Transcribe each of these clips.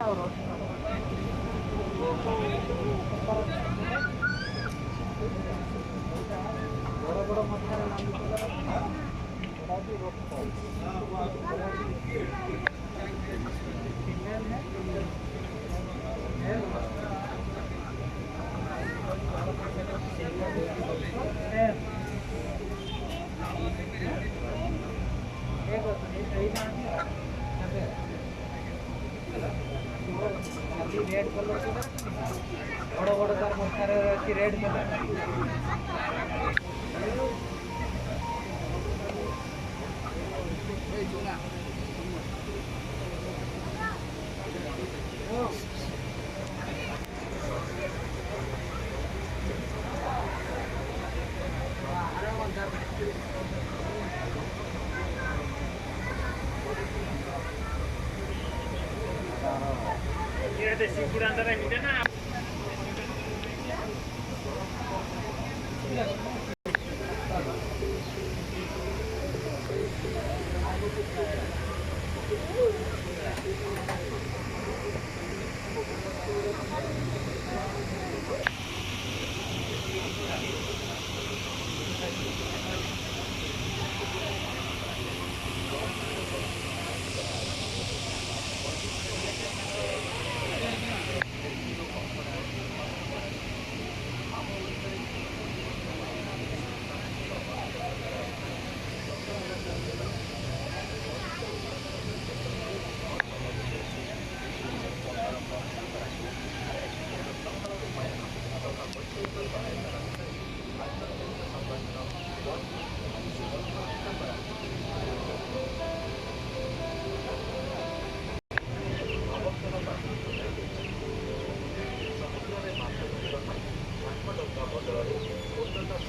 ବଡ଼ ବଡ଼ ମଥାରେ ନାଗୁଥିଲା बड़ा भी रोकता रेड कलर बड़ बड़ तार मथार अच्छी रेड कलर देसी कुड़ा अंदर है ना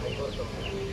बदल